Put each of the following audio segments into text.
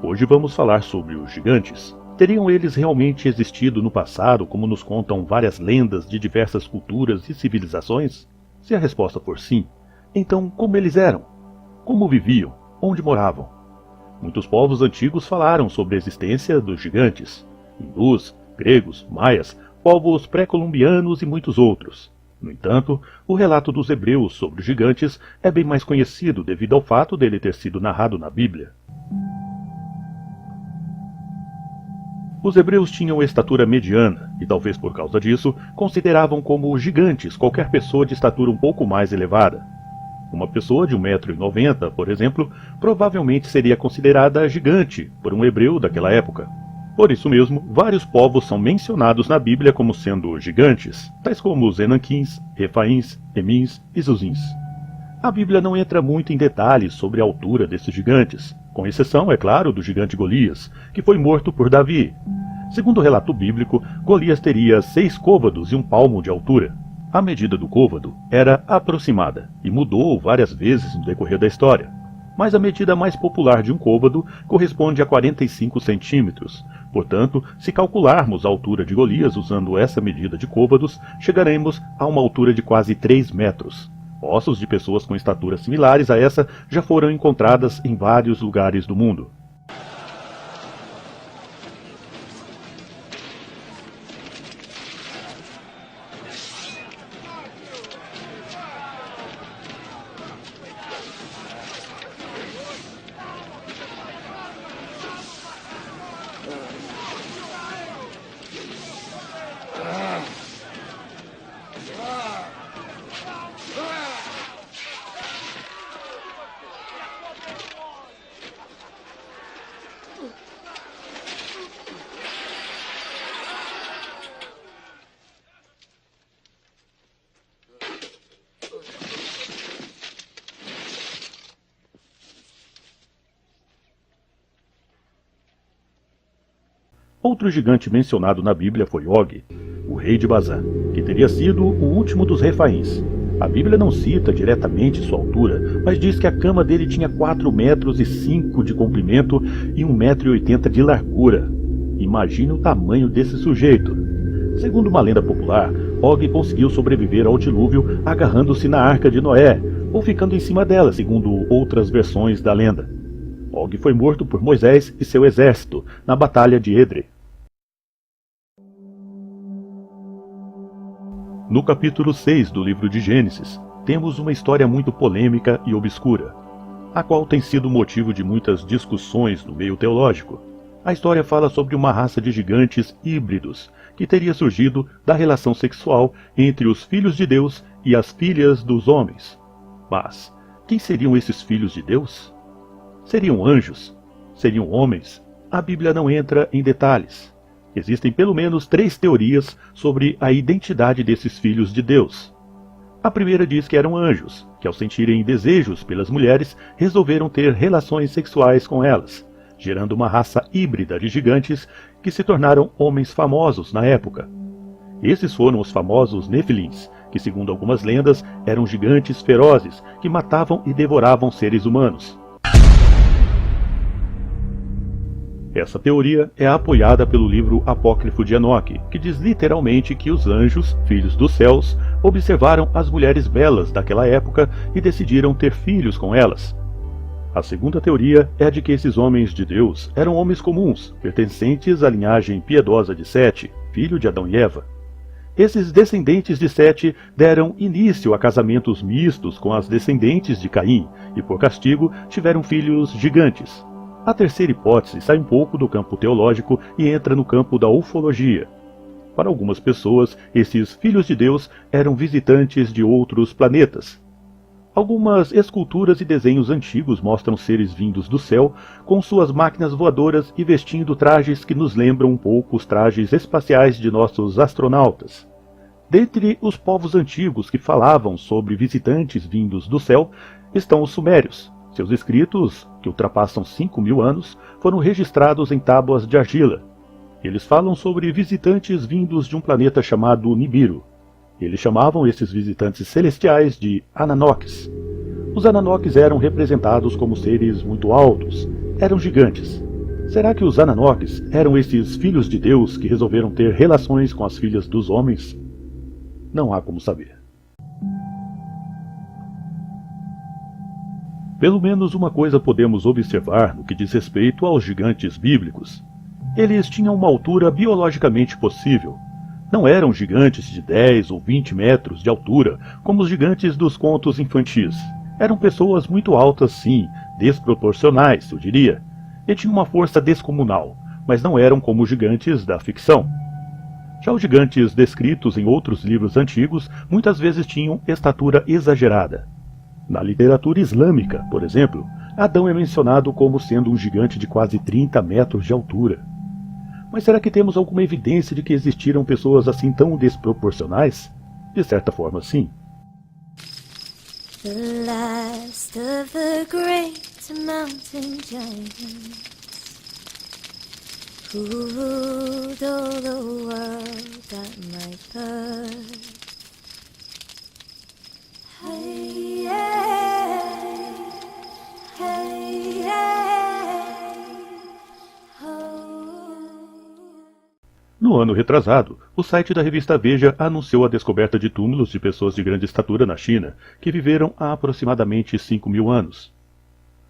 Hoje vamos falar sobre os gigantes. Teriam eles realmente existido no passado, como nos contam várias lendas de diversas culturas e civilizações? Se a resposta for sim, então como eles eram? Como viviam? Onde moravam? Muitos povos antigos falaram sobre a existência dos gigantes. Hindus, gregos, maias, povos pré-colombianos e muitos outros. No entanto, o relato dos hebreus sobre os gigantes é bem mais conhecido devido ao fato dele ter sido narrado na Bíblia. Os hebreus tinham estatura mediana e, talvez por causa disso, consideravam como gigantes qualquer pessoa de estatura um pouco mais elevada. Uma pessoa de 1,90 m, por exemplo, provavelmente seria considerada gigante por um hebreu daquela época. Por isso mesmo, vários povos são mencionados na Bíblia como sendo gigantes, tais como os Enaquins, Refaíns, Emins e Zuzins. A Bíblia não entra muito em detalhes sobre a altura desses gigantes, com exceção, é claro, do gigante Golias, que foi morto por Davi. Segundo o relato bíblico, Golias teria 6 côvados e 1 palmo de altura. A medida do côvado era aproximada e mudou várias vezes no decorrer da história. Mas a medida mais popular de um côvado corresponde a 45 centímetros. Portanto, se calcularmos a altura de Golias usando essa medida de côvados, chegaremos a uma altura de quase 3 metros. Ossos de pessoas com estaturas similares a essa já foram encontradas em vários lugares do mundo. Outro gigante mencionado na Bíblia foi Og, o rei de Bazã, que teria sido o último dos Refaíns. A Bíblia não cita diretamente sua altura, mas diz que a cama dele tinha 4,5 metros de comprimento e 1,80 m de largura. Imagine o tamanho desse sujeito. Segundo uma lenda popular, Og conseguiu sobreviver ao dilúvio agarrando-se na arca de Noé, ou ficando em cima dela, segundo outras versões da lenda. Og foi morto por Moisés e seu exército na Batalha de Edrei. No capítulo 6 do livro de Gênesis, temos uma história muito polêmica e obscura, a qual tem sido motivo de muitas discussões no meio teológico. A história fala sobre uma raça de gigantes híbridos, que teria surgido da relação sexual entre os filhos de Deus e as filhas dos homens. Mas, quem seriam esses filhos de Deus? Seriam anjos? Seriam homens? A Bíblia não entra em detalhes. Existem pelo menos 3 teorias sobre a identidade desses filhos de Deus. A primeira diz que eram anjos, que ao sentirem desejos pelas mulheres, resolveram ter relações sexuais com elas, gerando uma raça híbrida de gigantes que se tornaram homens famosos na época. Esses foram os famosos Nefilins, que segundo algumas lendas eram gigantes ferozes que matavam e devoravam seres humanos. Essa teoria é apoiada pelo livro apócrifo de Enoque, que diz literalmente que os anjos, filhos dos céus, observaram as mulheres belas daquela época e decidiram ter filhos com elas. A segunda teoria é a de que esses homens de Deus eram homens comuns, pertencentes à linhagem piedosa de Sete, filho de Adão e Eva. Esses descendentes de Sete deram início a casamentos mistos com as descendentes de Caim e, por castigo, tiveram filhos gigantes. A terceira hipótese sai um pouco do campo teológico e entra no campo da ufologia. Para algumas pessoas, esses filhos de Deus eram visitantes de outros planetas. Algumas esculturas e desenhos antigos mostram seres vindos do céu com suas máquinas voadoras e vestindo trajes que nos lembram um pouco os trajes espaciais de nossos astronautas. Dentre os povos antigos que falavam sobre visitantes vindos do céu estão os sumérios. Seus escritos, que ultrapassam 5.000 anos, foram registrados em tábuas de argila. Eles falam sobre visitantes vindos de um planeta chamado Nibiru. Eles chamavam esses visitantes celestiais de Ananoques. Os Ananoques eram representados como seres muito altos, eram gigantes. Será que os Ananoks eram esses filhos de Deus que resolveram ter relações com as filhas dos homens? Não há como saber. Pelo menos uma coisa podemos observar no que diz respeito aos gigantes bíblicos. Eles tinham uma altura biologicamente possível. Não eram gigantes de 10 ou 20 metros de altura, como os gigantes dos contos infantis. Eram pessoas muito altas, sim, desproporcionais, eu diria, e tinham uma força descomunal, mas não eram como os gigantes da ficção. Já os gigantes descritos em outros livros antigos muitas vezes tinham estatura exagerada. Na literatura islâmica, por exemplo, Adão é mencionado como sendo um gigante de quase 30 metros de altura. Mas será que temos alguma evidência de que existiram pessoas assim tão desproporcionais? De certa forma, sim. The last of the great mountain giants who ruled all the world at my birth. Hey, hey, hey, hey, oh. No ano retrasado, o site da revista Veja anunciou a descoberta de túmulos de pessoas de grande estatura na China, que viveram há aproximadamente 5.000 anos.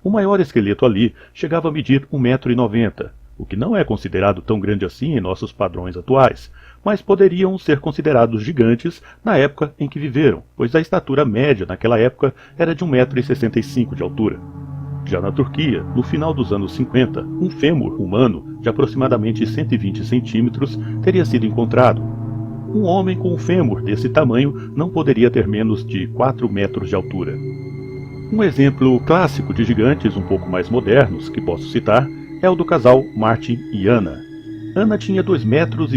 O maior esqueleto ali chegava a medir 1,90 m, o que não é considerado tão grande assim em nossos padrões atuais, mas poderiam ser considerados gigantes na época em que viveram, pois a estatura média naquela época era de 1,65 m de altura. Já na Turquia, no final dos anos 50, um fêmur humano de aproximadamente 120 centímetros teria sido encontrado. Um homem com um fêmur desse tamanho não poderia ter menos de 4 metros de altura. Um exemplo clássico de gigantes um pouco mais modernos que posso citar é o do casal Martin e Anna. Anna tinha 2,28 metros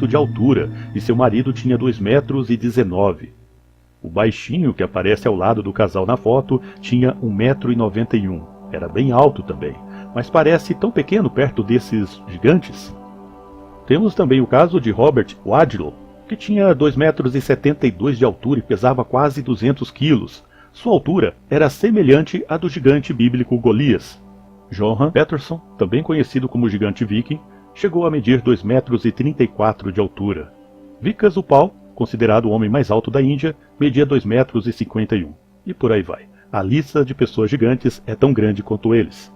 de altura e seu marido tinha 2,19 m. O baixinho que aparece ao lado do casal na foto tinha 1,91 m. Era bem alto também, mas parece tão pequeno perto desses gigantes. Temos também o caso de Robert Wadlow, que tinha 2,72 metros de altura e pesava quase 200 quilos. Sua altura era semelhante à do gigante bíblico Golias. Johan Peterson, também conhecido como gigante viking, chegou a medir 2,34 m de altura. Vikas Upal, considerado o homem mais alto da Índia, media 2,51 m. E por aí vai. A lista de pessoas gigantes é tão grande quanto eles.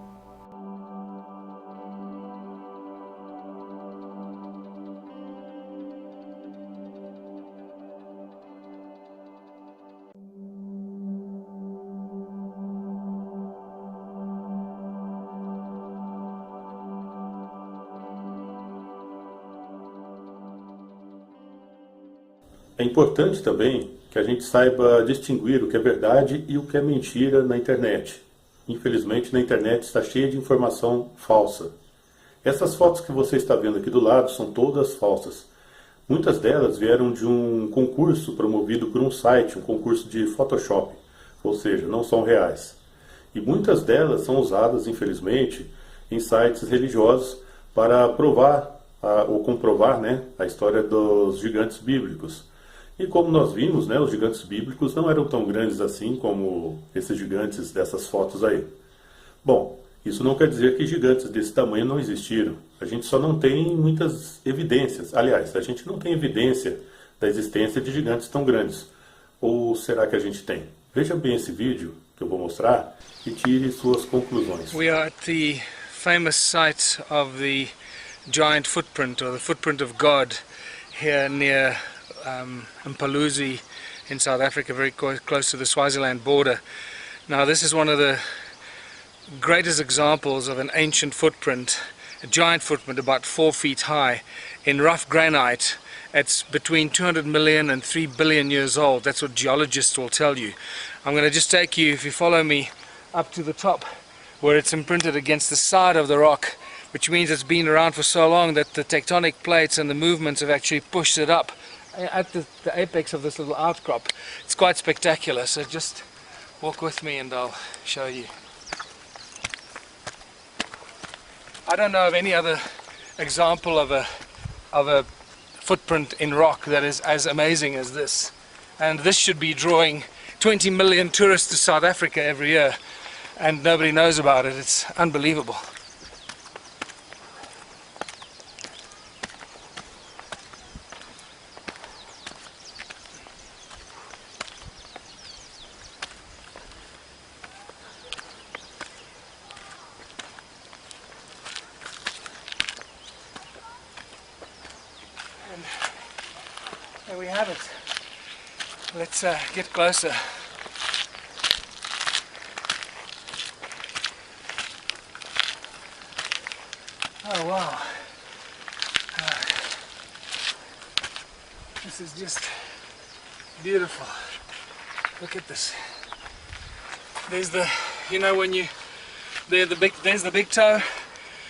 É importante também que a gente saiba distinguir o que é verdade e o que é mentira na internet. Infelizmente, na internet está cheia de informação falsa. Essas fotos que você está vendo aqui do lado são todas falsas. Muitas delas vieram de um concurso promovido por um site, um concurso de Photoshop, ou seja, não são reais. E muitas delas são usadas, infelizmente, em sites religiosos para provar ou comprovar, a história dos gigantes bíblicos. E como nós vimos, os gigantes bíblicos não eram tão grandes assim como esses gigantes dessas fotos aí. Bom, isso não quer dizer que gigantes desse tamanho não existiram. A gente só não tem muitas evidências. Aliás, a gente não tem evidência da existência de gigantes tão grandes. Ou será que a gente tem? Veja bem esse vídeo que eu vou mostrar e tire suas conclusões. We are at the famous site of the giant footprint, or the footprint of God, here near Mphaluzi in South Africa, very close to the Swaziland border. Now this is one of the greatest examples of an ancient footprint, a giant footprint about 4 feet high in rough granite. It's between 200 million and 3 billion years old. That's what geologists will tell you. I'm going to just take you, if you follow me, up to the top where it's imprinted against the side of the rock, which means it's been around for so long that the tectonic plates and the movements have actually pushed it up at the apex of this little outcrop. It's quite spectacular, so just walk with me and I'll show you. I don't know of any other example of a footprint in rock that is as amazing as this. And this should be drawing 20 million tourists to South Africa every year, and nobody knows about it. It's unbelievable. There we have it. Let's get closer. Oh wow. This is just beautiful. Look at this. There's the, you know, when you, there's the big toe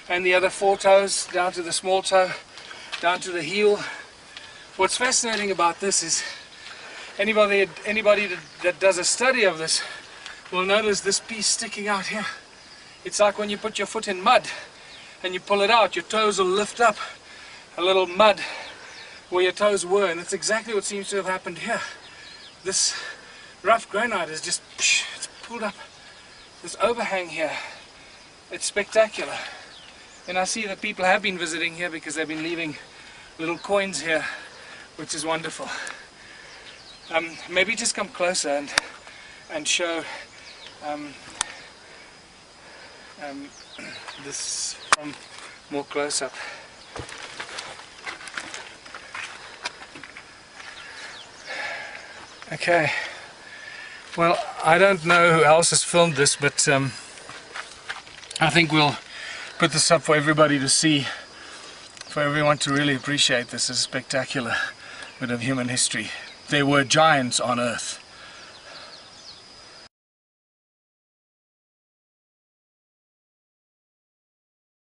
and the other 4 toes down to the small toe, down to the heel. What's fascinating about this is anybody that does a study of this will notice this piece sticking out here. It's like when you put your foot in mud and you pull it out, your toes will lift up a little mud where your toes were, and that's exactly what seems to have happened here. This rough granite is just, it's pulled up this overhang here. It's spectacular. And I see that people have been visiting here because they've been leaving little coins here, which is wonderful. Maybe just come closer and show this from more close up. Okay, well, I don't know who else has filmed this, but I think we'll put this up for everybody to see, for everyone to really appreciate this as a spectacular bit of human history. There were giants on Earth.